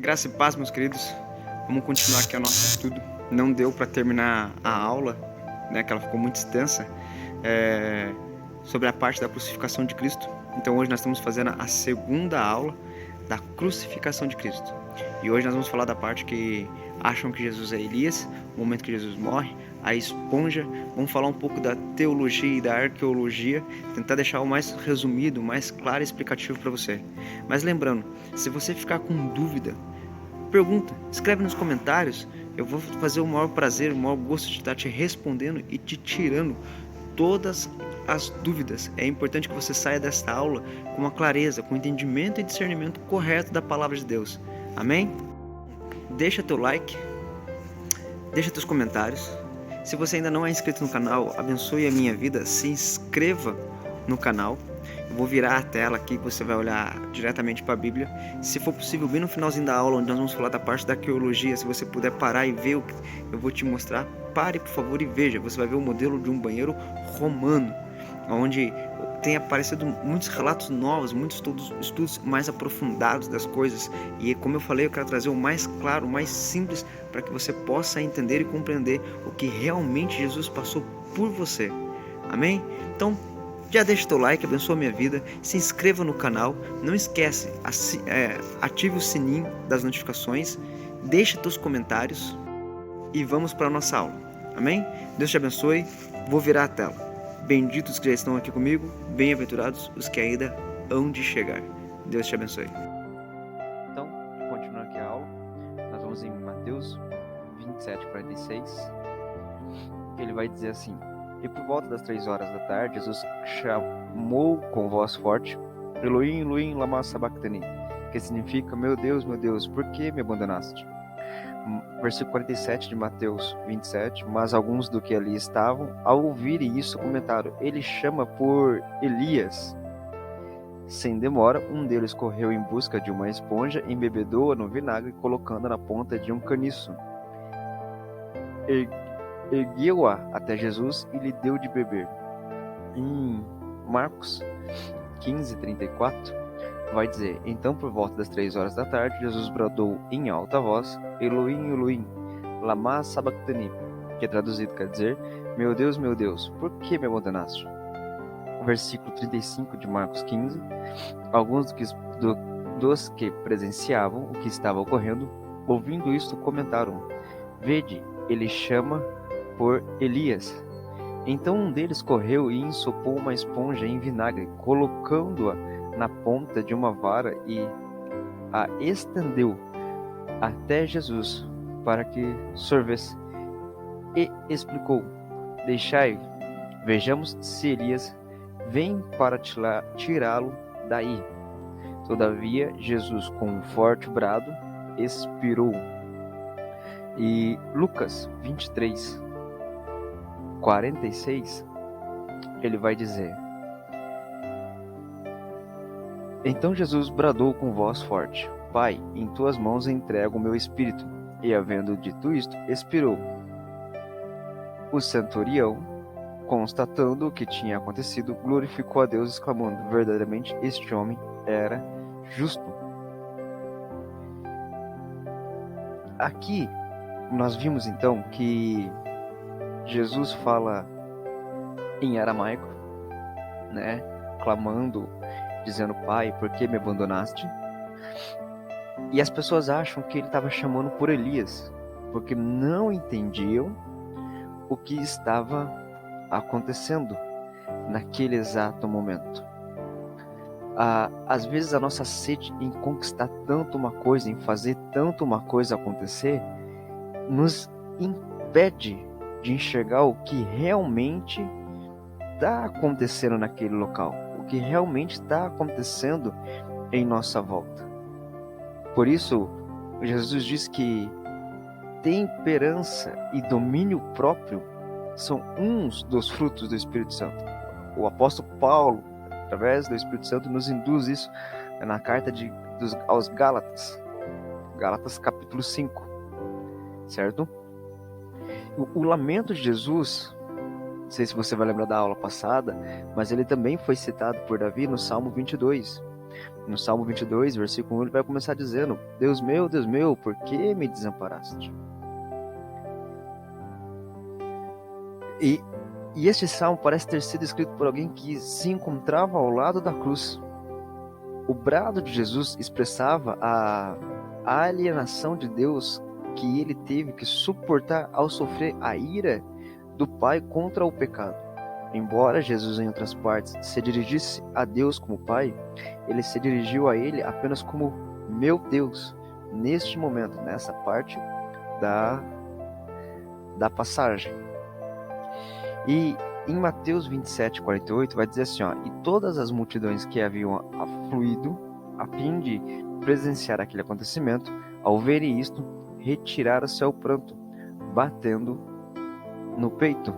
Graça e paz, meus queridos. Vamos continuar aqui o nosso estudo. Não deu para terminar a aula, né, que ela ficou muito extensa, sobre a parte da crucificação de Cristo. Então hoje nós estamos fazendo a segunda aula da crucificação de Cristo. E hoje nós vamos falar da parte que acham que Jesus é Elias, o momento que Jesus morre, a esponja. Vamos falar um pouco da teologia e da arqueologia, tentar deixar o mais resumido, o mais claro e explicativo para você. Mas lembrando, se você ficar com dúvida, pergunta, escreve nos comentários. Eu vou fazer o maior prazer, o maior gosto de estar te respondendo e te tirando todas as dúvidas. É importante que você saia desta aula com uma clareza, com entendimento e discernimento correto da palavra de Deus. Amém? Deixa teu like, deixa teus comentários. Se você ainda não é inscrito no canal, abençoe a minha vida, se inscreva no canal. Eu vou virar a tela aqui, você vai olhar diretamente para a Bíblia. Se for possível, bem no finalzinho da aula, onde nós vamos falar da parte da arqueologia, se você puder parar e ver o que eu vou te mostrar, pare por favor e veja. Você vai ver o modelo de um banheiro romano, onde tem aparecido muitos relatos novos, muitos estudos mais aprofundados das coisas. E como eu falei, eu quero trazer o mais claro, o mais simples, para que você possa entender e compreender o que realmente Jesus passou por você. Amém? Então, já deixa o teu like, abençoa a minha vida, se inscreva no canal, não esquece, ative o sininho das notificações, deixa teus comentários e vamos para a nossa aula. Amém? Deus te abençoe, vou virar a tela. Benditos que já estão aqui comigo, bem-aventurados os que ainda hão de chegar. Deus te abençoe. Então, continuando aqui a aula, nós vamos em Mateus 27:46. Ele vai dizer assim: E por volta das 3 horas da tarde, Jesus chamou com voz forte: Elohim, Elohim, lama sabachthani, que significa: meu Deus, por que me abandonaste? Versículo 47 de Mateus 27. Mas alguns do que ali estavam, ao ouvirem isso, comentaram: ele chama por Elias. Sem demora, um deles correu em busca de uma esponja, embebedou-a no vinagre, colocando-a na ponta de um caniço. Ergueu-a até Jesus e lhe deu de beber. Em Marcos 15:34, vai dizer: Então, por volta das 3 horas da tarde, Jesus bradou em alta voz: Elohim, Elohim, lama sabachthani, que traduzido quer dizer: meu Deus, por que me abandonaste? Versículo 35 de Marcos 15. Alguns dos que presenciavam o que estava ocorrendo, ouvindo isto, comentaram: Vede, ele chama por Elias. Então um deles correu e ensopou uma esponja em vinagre, colocando-a na ponta de uma vara e a estendeu até Jesus para que sorvesse. E explicou: Deixai, vejamos se Elias vem para tirá-lo daí. Todavia Jesus, com um forte brado, expirou. E Lucas 23:46, ele vai dizer: Então Jesus bradou com voz forte: Pai, em tuas mãos entrego o meu espírito. E havendo dito isto, expirou. O centurião, constatando o que tinha acontecido, glorificou a Deus, exclamando: verdadeiramente este homem era justo. Aqui nós vimos então que Jesus fala em aramaico, né, clamando, dizendo: Pai, por que me abandonaste? E as pessoas acham que ele estava chamando por Elias, porque não entendiam o que estava acontecendo naquele exato momento. Às vezes a nossa sede em conquistar tanto uma coisa, em fazer tanto uma coisa acontecer, nos impede de enxergar o que realmente está acontecendo naquele local, o que realmente está acontecendo em nossa volta. Por isso, Jesus diz que temperança e domínio próprio são uns dos frutos do Espírito Santo. O apóstolo Paulo, através do Espírito Santo, nos induz isso na carta aos Gálatas, Gálatas capítulo 5, certo? O lamento de Jesus, não sei se você vai lembrar da aula passada, mas ele também foi citado por Davi no Salmo 22. No Salmo 22, versículo 1, ele vai começar dizendo: Deus meu, por que me desamparaste? E este salmo parece ter sido escrito por alguém que se encontrava ao lado da cruz. O brado de Jesus expressava a alienação de Deus que ele teve que suportar ao sofrer a ira do Pai contra o pecado. Embora Jesus, em outras partes, se dirigisse a Deus como Pai, ele se dirigiu a ele apenas como meu Deus, neste momento, nessa parte da passagem. E em Mateus 27, 48, vai dizer assim, e todas as multidões que haviam afluído a fim de presenciar aquele acontecimento, ao verem isto, retiraram-se ao pranto, batendo no peito.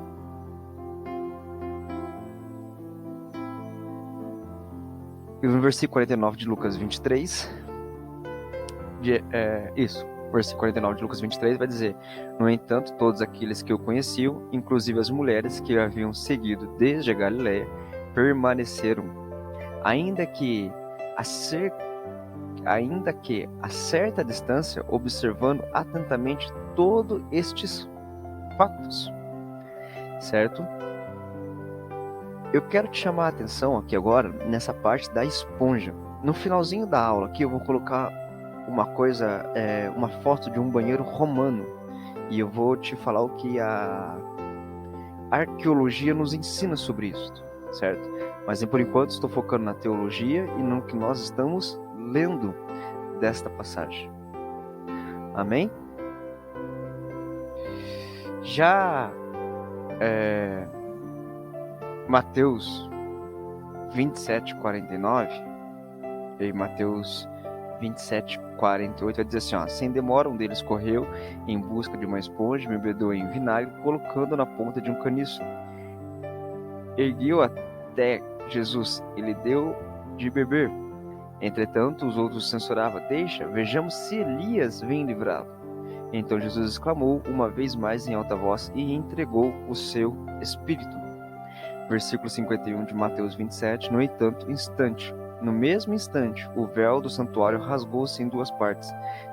E no versículo 49 de Lucas 23, versículo 49 de Lucas 23 vai dizer: No entanto, todos aqueles que o conheciam, inclusive as mulheres que o haviam seguido desde a Galiléia, permaneceram, ainda que a certa distância, observando atentamente todos estes fatos. Certo? Eu quero te chamar a atenção aqui agora, nessa parte da esponja. No finalzinho da aula aqui eu vou colocar uma foto de um banheiro romano. E eu vou te falar o que a arqueologia nos ensina sobre isso, certo? Mas por enquanto estou focando na teologia e no que nós estamos lendo desta passagem. Amém? Já Mateus 27, 49 e Mateus 27, 48 vai dizer assim, sem demora um deles correu em busca de uma esponja, me embebedou em vinagre, colocando na ponta de um caniço. Ergueu até Jesus, ele deu de beber. Entretanto, os outros censuravam, vejamos se Elias vem livrá-lo. Então Jesus exclamou uma vez mais em alta voz e entregou o seu espírito. Versículo 51 de Mateus 27, no mesmo instante, o véu do santuário rasgou-se em duas partes,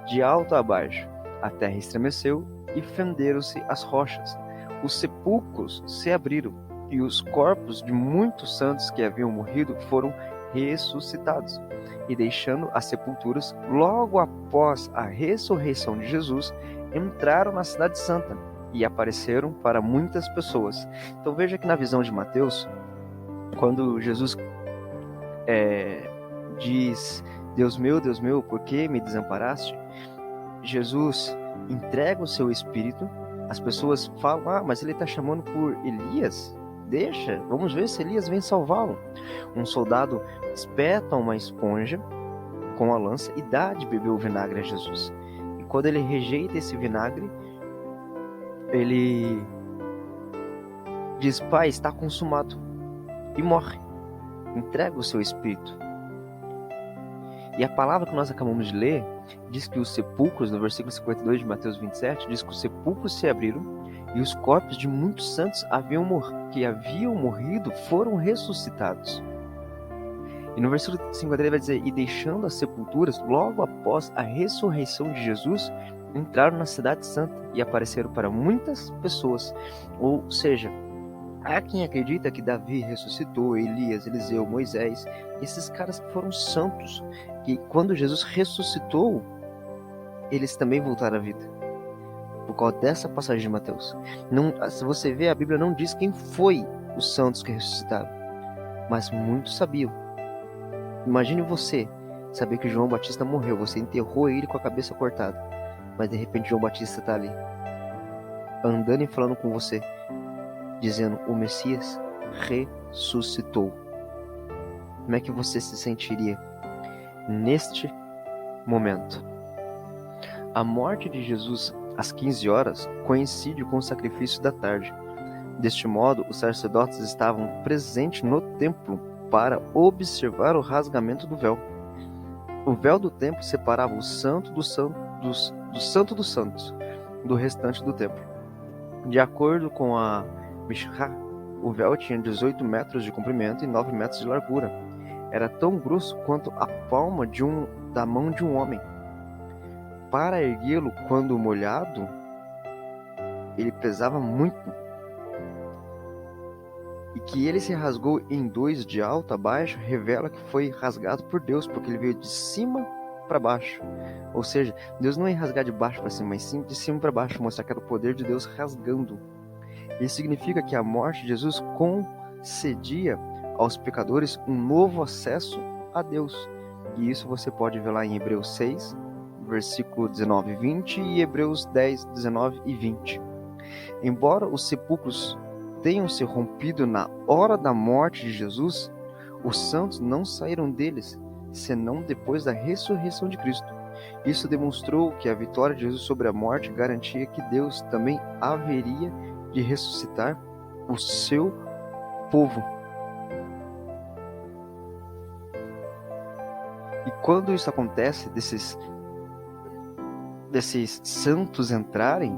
de alto a baixo. A terra estremeceu e fenderam-se as rochas. Os sepulcros se abriram e os corpos de muitos santos que haviam morrido foram ressuscitados. E deixando as sepulturas, logo após a ressurreição de Jesus, entraram na cidade santa e apareceram para muitas pessoas. Então veja que na visão de Mateus, quando Jesus diz, Deus meu, por que me desamparaste? Jesus entrega o seu espírito, as pessoas falam, mas ele está chamando por Elias? Vamos ver se Elias vem salvá-lo. Um soldado espeta uma esponja com a lança e dá de beber o vinagre a Jesus. E quando ele rejeita esse vinagre, ele diz, Pai, está consumado, e morre. Entrega o seu espírito. E a palavra que nós acabamos de ler diz que os sepulcros, no versículo 52 de Mateus 27, diz que os sepulcros se abriram e os corpos de muitos santos que haviam morrido foram ressuscitados. E no versículo 53 vai dizer, e deixando as sepulturas, logo após a ressurreição de Jesus, entraram na cidade santa e apareceram para muitas pessoas. Ou seja, há quem acredita que Davi ressuscitou, Elias, Eliseu, Moisés, esses caras que foram santos, que quando Jesus ressuscitou, eles também voltaram à vida. Por causa dessa passagem de Mateus. Se você ver, a Bíblia não diz quem foi os santos que ressuscitaram, mas muitos sabiam. Imagine você saber que João Batista morreu, você enterrou ele com a cabeça cortada, mas de repente João Batista está ali, andando e falando com você, dizendo, o Messias ressuscitou. Como é que você se sentiria neste momento? A morte de Jesus às 15 horas coincide com o sacrifício da tarde. Deste modo, os sacerdotes estavam presentes no templo para observar o rasgamento do véu. O véu do templo separava o santo do santo dos santos do restante do templo. De acordo com a Mishra, o véu tinha 18 metros de comprimento e 9 metros de largura. era tão grosso quanto a palma da mão de um homem. Para erguê-lo quando molhado, ele pesava muito. E que ele se rasgou em dois de alto a baixo revela que foi rasgado por Deus, porque ele veio de cima para baixo. Ou seja, Deus não ia rasgar de baixo para cima, mas sim de cima para baixo, mostrar que era o poder de Deus rasgando. Isso significa que a morte de Jesus concedia aos pecadores um novo acesso a Deus. E isso você pode ver lá em Hebreus 6, versículo 19 e 20, e Hebreus 10, 19 e 20. Embora os sepulcros tenham se rompido na hora da morte de Jesus, os santos não saíram deles, senão depois da ressurreição de Cristo. Isso demonstrou que a vitória de Jesus sobre a morte garantia que Deus também haveria de ressuscitar o seu povo. E quando isso acontece, desses santos entrarem,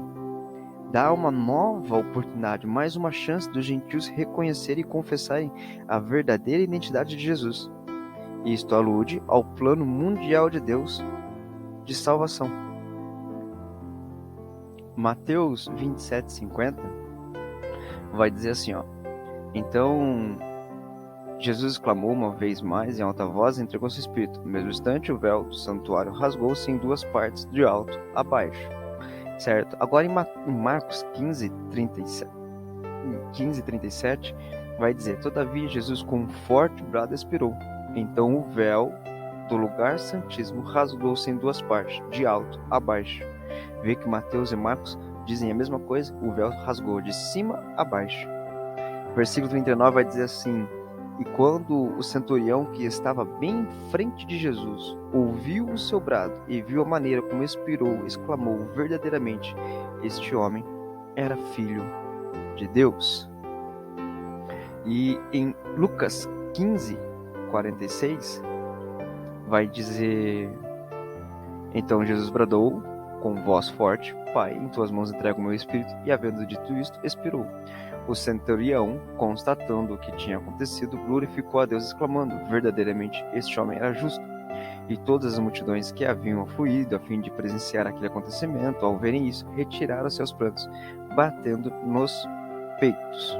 dá uma nova oportunidade, mais uma chance dos gentios reconhecerem e confessarem a verdadeira identidade de Jesus. Isto alude ao plano mundial de Deus de salvação. Mateus 27:50 vai dizer assim, Então Jesus exclamou uma vez mais em alta voz e entregou seu espírito. No mesmo instante, o véu do santuário rasgou-se em duas partes, de alto a baixo. Certo? Agora em Marcos 15:37 vai dizer: Todavia Jesus com um forte brado expirou. Então o véu do lugar santíssimo rasgou-se em duas partes, de alto a baixo. Vê que Mateus e Marcos dizem a mesma coisa, o véu rasgou de cima a baixo. Versículo 39 vai dizer assim: E quando o centurião que estava bem em frente de Jesus ouviu o seu brado e viu a maneira como expirou, exclamou: verdadeiramente, este homem era filho de Deus. E em Lucas 15:46 vai dizer: Então Jesus bradou com voz forte: Pai, em tuas mãos entrego o meu espírito. E havendo dito isto, expirou. O centurião, constatando o que tinha acontecido, glorificou a Deus, exclamando: verdadeiramente este homem era justo. E todas as multidões que haviam afluído a fim de presenciar aquele acontecimento, ao verem isso, retiraram seus prantos, batendo nos peitos.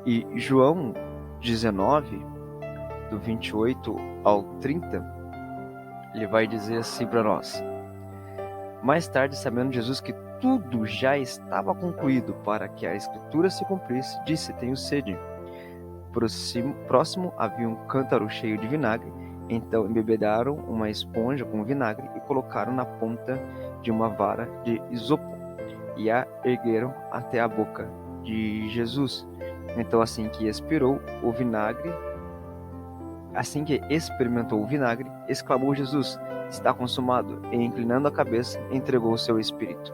E João 19, do 28 ao 30, ele vai dizer assim para nós: Mais tarde, sabendo Jesus que tudo já estava concluído para que a escritura se cumprisse, disse: Tenho sede. Próximo havia um cântaro cheio de vinagre. Então embebedaram uma esponja com vinagre e colocaram na ponta de uma vara de isopo e a ergueram até a boca de Jesus. Então assim que experimentou o vinagre, exclamou Jesus: Está consumado. E inclinando a cabeça, entregou o seu espírito.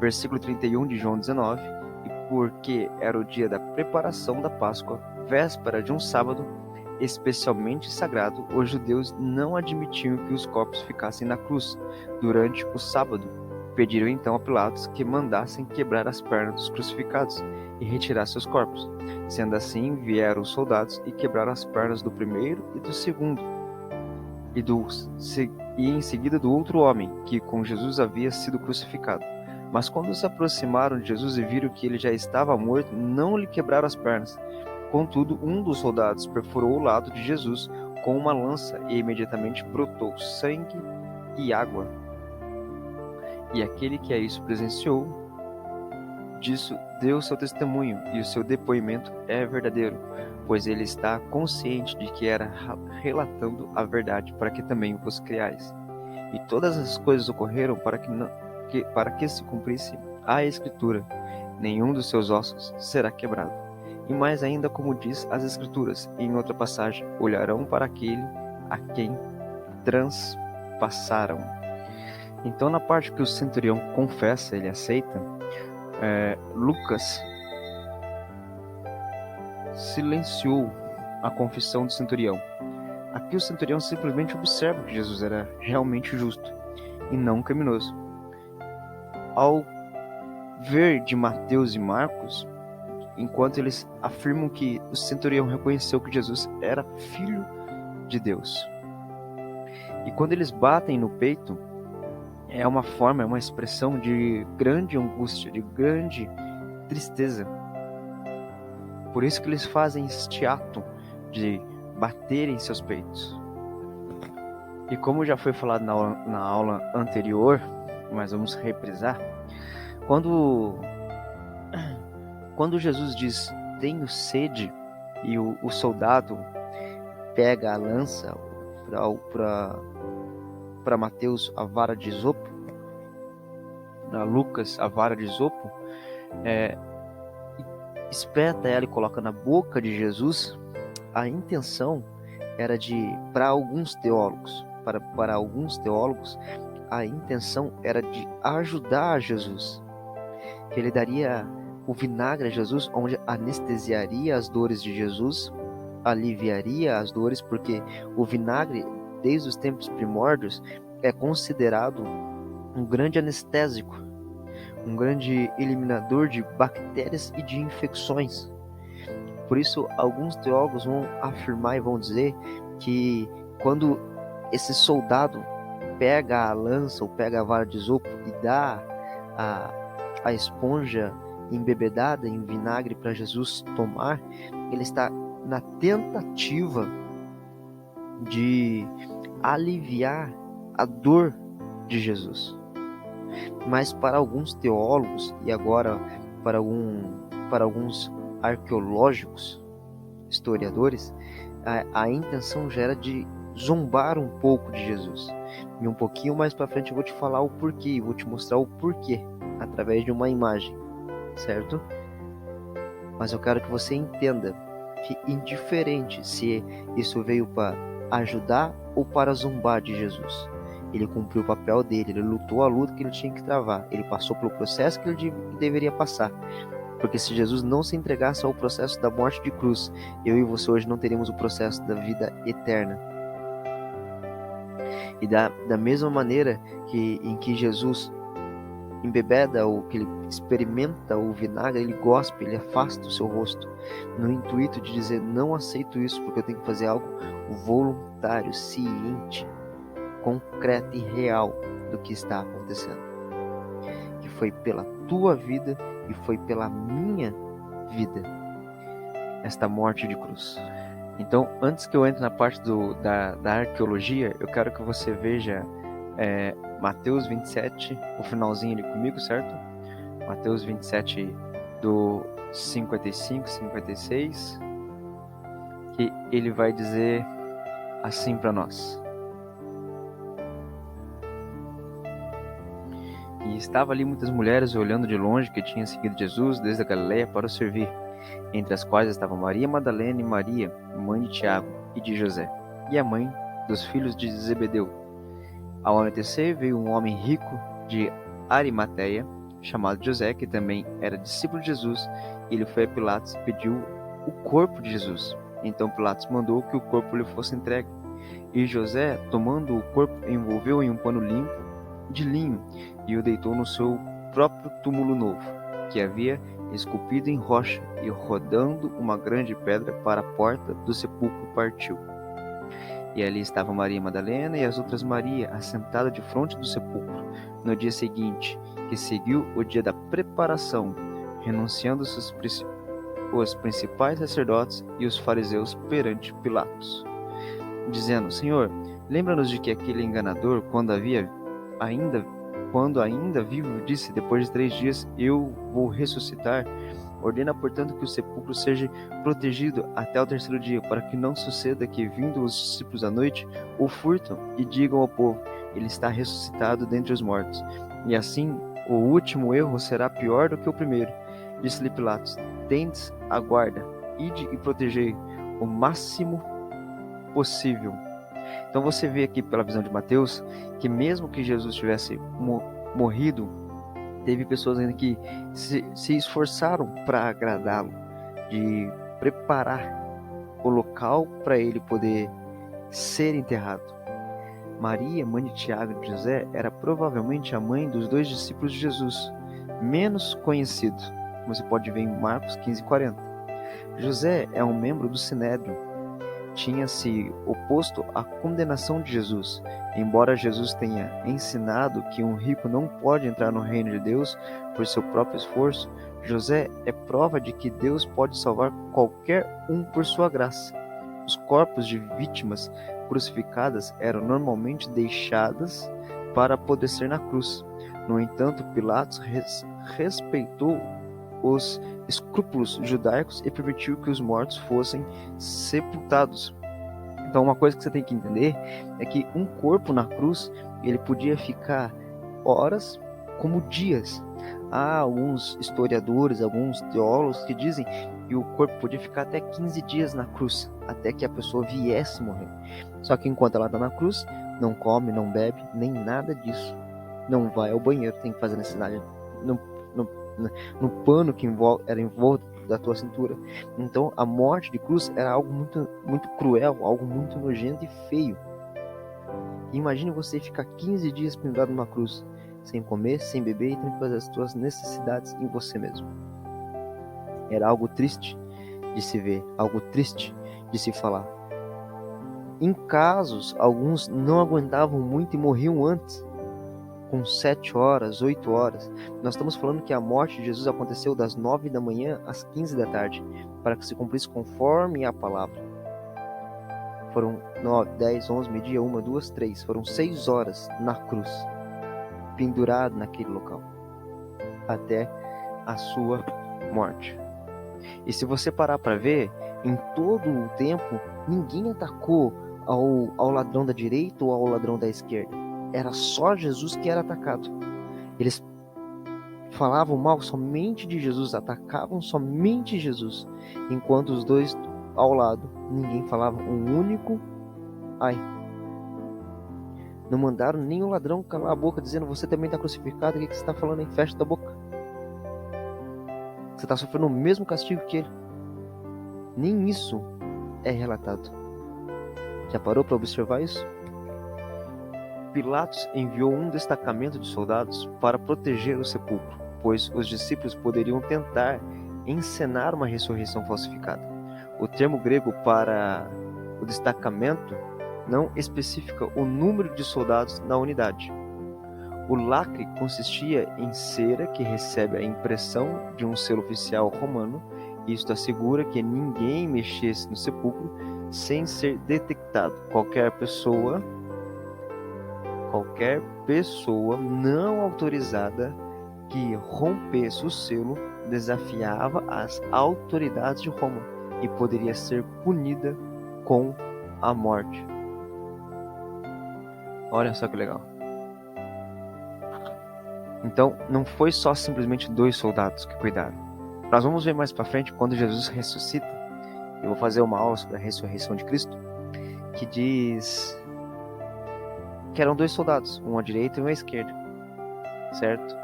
Versículo 31 de João 19. E porque era o dia da preparação da Páscoa, véspera de um sábado especialmente sagrado, os judeus não admitiam que os corpos ficassem na cruz durante o sábado. Pediram então a Pilatos que mandassem quebrar as pernas dos crucificados e retirar seus corpos. Sendo assim, vieram os soldados e quebraram as pernas do primeiro e do segundo, e em seguida do outro homem, que com Jesus havia sido crucificado. Mas quando se aproximaram de Jesus e viram que ele já estava morto, não lhe quebraram as pernas. Contudo, um dos soldados perfurou o lado de Jesus com uma lança e imediatamente brotou sangue e água. E aquele que a isso presenciou, disso deu seu testemunho, e o seu depoimento é verdadeiro, pois ele está consciente de que era relatando a verdade, para que também vos creais. E todas as coisas ocorreram para que se cumprisse a Escritura: nenhum dos seus ossos será quebrado. E mais ainda, como diz as Escrituras, em outra passagem: olharão para aquele a quem transpassaram. Então, na parte que o centurião confessa, ele aceita, Lucas silenciou a confissão do centurião. Aqui o centurião simplesmente observa que Jesus era realmente justo e não criminoso. Ao ver de Mateus e Marcos, enquanto eles afirmam que o centurião reconheceu que Jesus era filho de Deus. E quando eles batem no peito, é uma forma, é uma expressão de grande angústia, de grande tristeza. Por isso que eles fazem este ato de bater em seus peitos. E como já foi falado na aula anterior, mas vamos reprisar, quando Jesus diz, tenho sede, e o soldado pega a lança para Mateus a vara de isopo, para Lucas a vara de isopo, espeta ela e coloca na boca de Jesus, a intenção era para alguns teólogos, a intenção era de ajudar Jesus, que ele daria o vinagre a Jesus, onde anestesiaria as dores de Jesus, aliviaria as dores, porque o vinagre, desde os tempos primórdios, é considerado um grande anestésico, um grande eliminador de bactérias e de infecções. Por isso, alguns teólogos vão afirmar e vão dizer que quando esse soldado pega a lança ou pega a vara de isopo e dá a esponja embebedada em vinagre para Jesus tomar, ele está na tentativa de aliviar a dor de Jesus. Mas para alguns teólogos, e agora para alguns arqueológicos, historiadores, a intenção já era de zombar um pouco de Jesus. E um pouquinho mais para frente eu vou te falar o porquê, vou te mostrar o porquê através de uma imagem, certo? Mas eu quero que você entenda que indiferente se isso veio para ajudar ou para zombar de Jesus, ele cumpriu o papel dele, ele lutou a luta que ele tinha que travar, ele passou pelo processo que ele deveria passar. Porque se Jesus não se entregasse ao processo da morte de cruz, eu e você hoje não teríamos o processo da vida eterna. E da mesma maneira em que Jesus embebeda, ou que ele experimenta o vinagre, ele gospe, ele afasta o seu rosto, no intuito de dizer, não aceito isso, porque eu tenho que fazer algo voluntário, ciente, concreto e real do que está acontecendo. Que foi pela tua vida e foi pela minha vida esta morte de cruz. Então, antes que eu entre na parte da arqueologia, eu quero que você veja Mateus 27, o finalzinho ali comigo, certo? Mateus 27, do 55, 56, que ele vai dizer assim para nós. E estava ali muitas mulheres olhando de longe que tinham seguido Jesus desde a Galileia para o servir, entre as quais estavam Maria Madalena e Maria, mãe de Tiago e de José, e a mãe dos filhos de Zebedeu. Ao anoitecer veio um homem rico de Arimateia, chamado José, que também era discípulo de Jesus, e ele foi a Pilatos e pediu o corpo de Jesus. Então Pilatos mandou que o corpo lhe fosse entregue. E José, tomando o corpo, envolveu em um pano limpo de linho e o deitou no seu próprio túmulo novo, que havia esculpido em rocha, e rodando uma grande pedra para a porta do sepulcro partiu. E ali estava Maria Madalena e as outras Maria, assentada de frente do sepulcro, no dia seguinte, que seguiu o dia da preparação, renunciando os principais sacerdotes e os fariseus perante Pilatos, dizendo, Senhor, lembra-nos de que aquele enganador, quando ainda vivo, disse, depois de 3 dias eu vou ressuscitar. Ordena, portanto, que o sepulcro seja protegido até o 3º dia, para que não suceda que, vindo os discípulos à noite, o furtam e digam ao povo, ele está ressuscitado dentre os mortos. E assim, o último erro será pior do que o primeiro. Disse-lhe Pilatos, tendes a guarda, ide e protegei o máximo possível. Então você vê aqui pela visão de Mateus, que mesmo que Jesus tivesse morrido, teve pessoas ainda que se esforçaram para agradá-lo, de preparar o local para ele poder ser enterrado. Maria, mãe de Tiago e de José, era provavelmente a mãe dos 2 discípulos de Jesus, menos conhecido, como você pode ver em Marcos 15:40. José é um membro do Sinédrio. Tinha se oposto à condenação de Jesus. Embora Jesus tenha ensinado que um rico não pode entrar no reino de Deus por seu próprio esforço, José é prova de que Deus pode salvar qualquer um por sua graça. Os corpos de vítimas crucificadas eram normalmente deixados para apodrecer na cruz. No entanto, Pilatos respeitou os escrúpulos judaicos e permitiu que os mortos fossem sepultados. Então, uma coisa que você tem que entender é que um corpo na cruz, ele podia ficar horas como dias. Há alguns historiadores, alguns teólogos que dizem que o corpo podia ficar até 15 dias na cruz, até que a pessoa viesse morrer. Só que enquanto ela está na cruz, não come, não bebe, nem nada disso. Não vai ao banheiro, tem que fazer necessidade no pano que era em volta da tua cintura. Então a morte de cruz era algo muito, muito cruel, algo muito nojento e feio. Imagine você ficar 15 dias pendurado numa cruz, sem comer, sem beber e tendo que fazer as tuas necessidades em você mesmo. Era algo triste de se ver, algo triste de se falar. Em casos, alguns não aguentavam muito e morriam antes, com 7 horas, 8 horas. Nós estamos falando que a morte de Jesus aconteceu das 9 da manhã às 15 da tarde, para que se cumprisse conforme a palavra. Foram 9, 10, 11, meio-dia, 1, 2, 3. Foram 6 horas na cruz, pendurado naquele local, até a sua morte. E se você parar para ver, em todo o tempo, ninguém atacou ao ladrão da direita ou ao ladrão da esquerda. Era só Jesus que era atacado. Eles falavam mal somente de Jesus, atacavam somente Jesus, enquanto os dois ao lado, ninguém falava um único ai. Não mandaram nem o ladrão calar a boca, dizendo: você também está crucificado, o que você está falando aí? Fecha tua boca. Você está sofrendo o mesmo castigo que ele. Nem isso é relatado. Já parou para observar isso? Pilatos enviou um destacamento de soldados para proteger o sepulcro, pois os discípulos poderiam tentar encenar uma ressurreição falsificada. O termo grego para o destacamento não especifica o número de soldados na unidade. O lacre consistia em cera que recebe a impressão de um selo oficial romano. Isto assegura que ninguém mexesse no sepulcro sem ser detectado. Qualquer pessoa não autorizada que rompesse o selo desafiava as autoridades de Roma e poderia ser punida com a morte. Olha só que legal. Então, não foi só simplesmente 2 soldados que cuidaram. Nós vamos ver mais para frente, quando Jesus ressuscita. Eu vou fazer uma aula sobre a ressurreição de Cristo, que diz que eram 2 soldados, um à direita e um à esquerda, certo?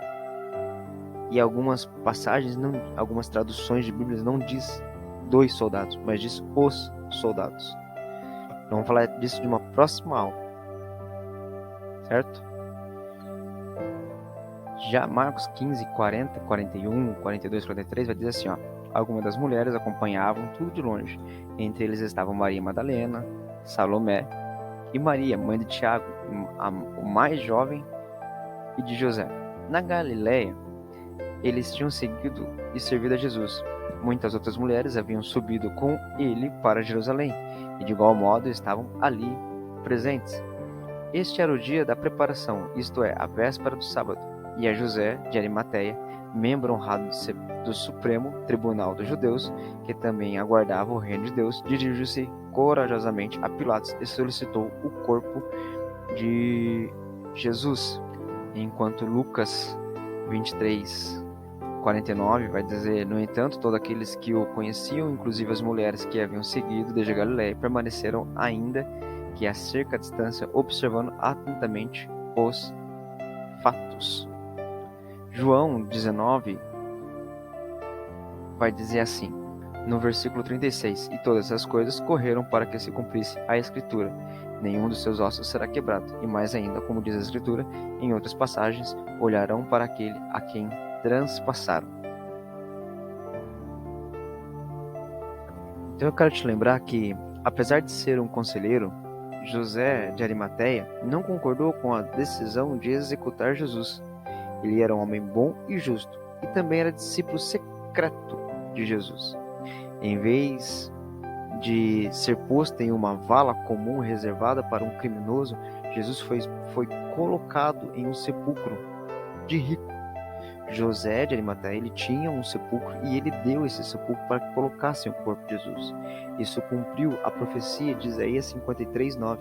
E algumas passagens, algumas traduções de Bíblia não diz 2 soldados, mas diz os soldados. Vamos falar disso de uma próxima aula, certo? Já Marcos 15, 40, 41, 42, 43 vai dizer assim, ó: algumas das mulheres acompanhavam tudo de longe. Entre eles estavam Maria Madalena, Salomé e Maria, mãe de Tiago, o mais jovem, e de José. Na Galiléia, eles tinham seguido e servido a Jesus. Muitas outras mulheres haviam subido com ele para Jerusalém, e de igual modo estavam ali presentes. Este era o dia da preparação, isto é, a véspera do sábado, e a José de Arimateia, membro honrado do Supremo Tribunal dos Judeus, que também aguardava o reino de Deus, dirigiu-se corajosamente a Pilatos e solicitou o corpo de Jesus. Enquanto Lucas 23, 49 vai dizer: no entanto, todos aqueles que o conheciam, inclusive as mulheres que haviam seguido desde a Galiléia, permaneceram ainda que a cerca distância, observando atentamente os fatos. João 19 vai dizer assim, no versículo 36: e todas essas coisas correram para que se cumprisse a Escritura. Nenhum dos seus ossos será quebrado. E mais ainda, como diz a Escritura, em outras passagens, olharão para aquele a quem transpassaram. Então eu quero te lembrar que, apesar de ser um conselheiro, José de Arimateia não concordou com a decisão de executar Jesus. Ele era um homem bom e justo, e também era discípulo secreto de Jesus. Em vez de ser posto em uma vala comum reservada para um criminoso, Jesus foi colocado em um sepulcro de rico. José de Arimateia, ele tinha um sepulcro e ele deu esse sepulcro para que colocassem o corpo de Jesus. Isso cumpriu a profecia de Isaías 53:9.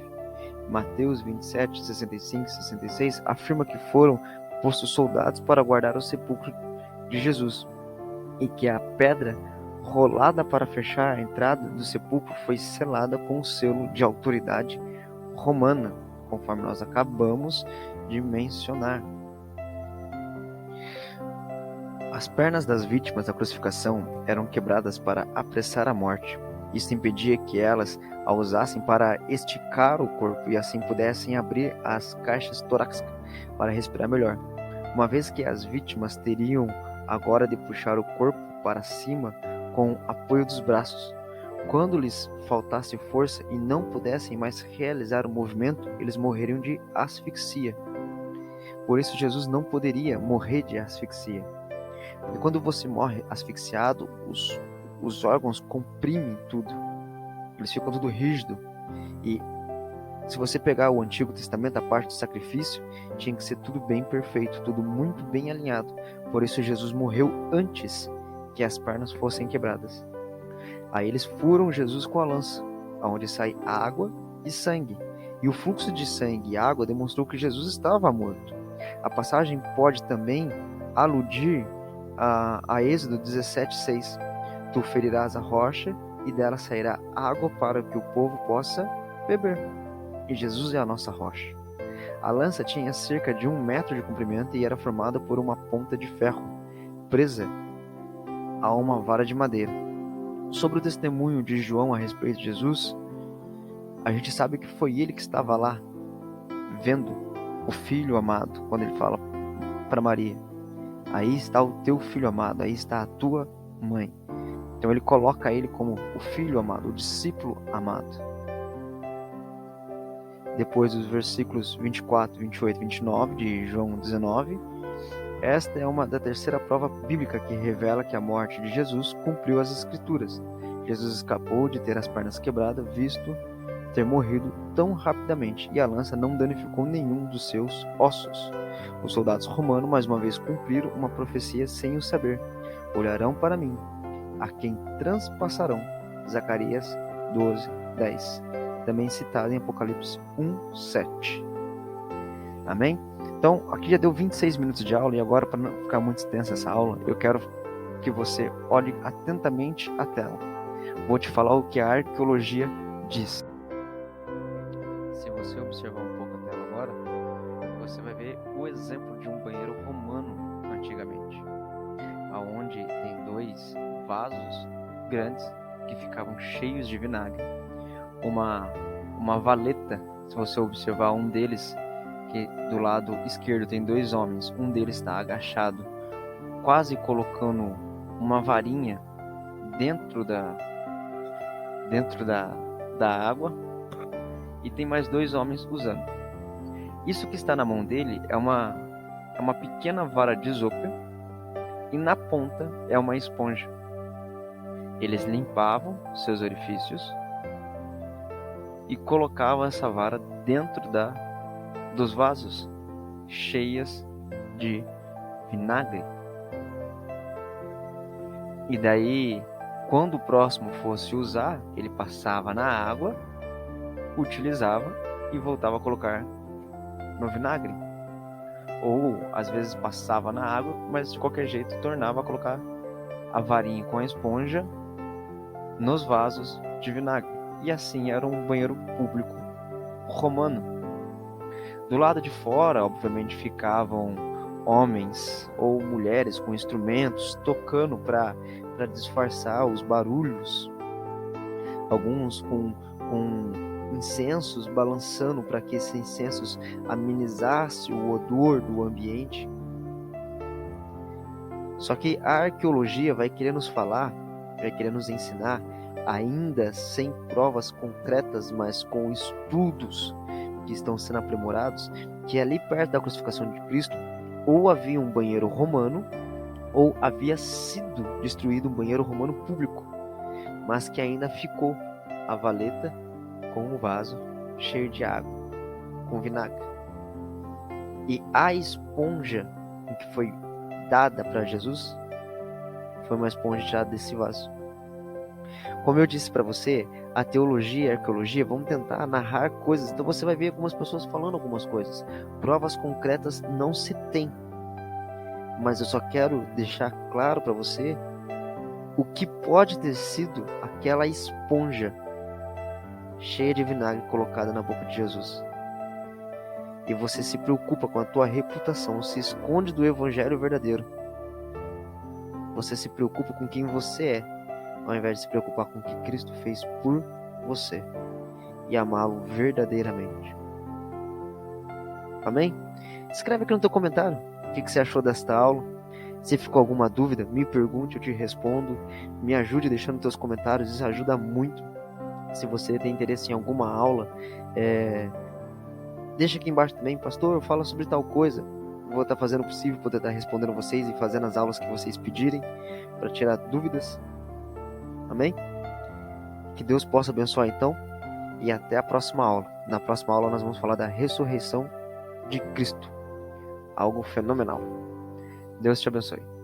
Mateus 27, 65 e 66 afirma que foram postos soldados para guardar o sepulcro de Jesus e que a pedra rolada para fechar a entrada do sepulcro foi selada com o selo de autoridade romana, conforme nós acabamos de mencionar. As pernas das vítimas da crucificação eram quebradas para apressar a morte. Isso impedia que elas a usassem para esticar o corpo e assim pudessem abrir as caixas torácicas para respirar melhor, uma vez que as vítimas teriam agora de puxar o corpo para cima com o apoio dos braços. Quando lhes faltasse força e não pudessem mais realizar o movimento, eles morreriam de asfixia. Por isso Jesus não poderia morrer de asfixia. Porque quando você morre asfixiado, os órgãos comprimem tudo. Eles ficam tudo rígido. E se você pegar o Antigo Testamento, a parte do sacrifício, tinha que ser tudo bem perfeito, tudo muito bem alinhado. Por isso Jesus morreu antes que as pernas fossem quebradas. Aí eles furam Jesus com a lança, onde sai água e sangue. E o fluxo de sangue e água demonstrou que Jesus estava morto. A passagem pode também aludir a Êxodo 17:6. Tu ferirás a rocha e dela sairá água para que o povo possa beber. E Jesus é a nossa rocha. A lança tinha cerca de 1 metro de comprimento e era formada por uma ponta de ferro presa a uma vara de madeira. Sobre o testemunho de João a respeito de Jesus, a gente sabe que foi ele que estava lá, vendo o filho amado, quando ele fala para Maria: aí está o teu filho amado, aí está a tua mãe. Então ele coloca ele como o filho amado, o discípulo amado. Depois dos versículos 24, 28 e 29 de João 19, esta é uma da terceira prova bíblica que revela que a morte de Jesus cumpriu as Escrituras. Jesus escapou de ter as pernas quebradas, visto ter morrido tão rapidamente, e a lança não danificou nenhum dos seus ossos. Os soldados romanos mais uma vez cumpriram uma profecia sem o saber. Olharão para mim, a quem transpassarão. Zacarias 12:10. Também citado em Apocalipse 1:7. Amém? Então, aqui já deu 26 minutos de aula, e agora, para não ficar muito extensa essa aula, eu quero que você olhe atentamente a tela. Vou te falar o que a arqueologia diz. Se você observar um pouco a tela agora, você vai ver o exemplo de um banheiro romano antigamente, aonde tem 2 vasos grandes que ficavam cheios de vinagre, uma valeta. Se você observar um deles, que do lado esquerdo tem 2 homens, um deles está agachado, quase colocando uma varinha dentro da água, e tem mais 2 homens usando. Isso que está na mão dele é uma pequena vara de isopor, e na ponta é uma esponja. Eles limpavam seus orifícios e colocavam essa vara dentro dos vasos cheias de vinagre. E daí, quando o próximo fosse usar, ele passava na água, utilizava e voltava a colocar no vinagre. Ou às vezes passava na água, mas de qualquer jeito tornava a colocar a varinha com a esponja nos vasos de vinagre. E assim era um banheiro público romano. Do lado de fora, obviamente, ficavam homens ou mulheres com instrumentos tocando para disfarçar os barulhos. Alguns com incensos balançando para que esses incensos amenizasse o odor do ambiente. Só que a arqueologia vai querer nos falar, vai querer nos ensinar ainda sem provas concretas, mas com estudos que estão sendo aprimorados, que ali perto da crucificação de Cristo, ou havia um banheiro romano, ou havia sido destruído um banheiro romano público, mas que ainda ficou a valeta com um vaso cheio de água, com vinagre. E a esponja que foi dada para Jesus foi uma esponja tirada desse vaso. Como eu disse para você, a teologia e a arqueologia vão tentar narrar coisas, então você vai ver algumas pessoas falando algumas coisas. Provas concretas não se tem, mas eu só quero deixar claro para você o que pode ter sido aquela esponja cheia de vinagre colocada na boca de Jesus. E você se preocupa com a tua reputação, se esconde do evangelho verdadeiro. Você se preocupa com quem você é, ao invés de se preocupar com o que Cristo fez por você e amá-lo verdadeiramente. Amém? Escreve aqui no teu comentário o que você achou desta aula. Se ficou alguma dúvida, me pergunte, eu te respondo. Me ajude deixando teus comentários, isso ajuda muito. Se você tem interesse em alguma aula, deixa aqui embaixo também, pastor, fala sobre tal coisa. Vou estar fazendo o possível para poder estar respondendo vocês e fazendo as aulas que vocês pedirem, para tirar dúvidas. Amém? Que Deus possa abençoar então, e até a próxima aula. Na próxima aula nós vamos falar da ressurreição de Cristo. Algo fenomenal. Deus te abençoe.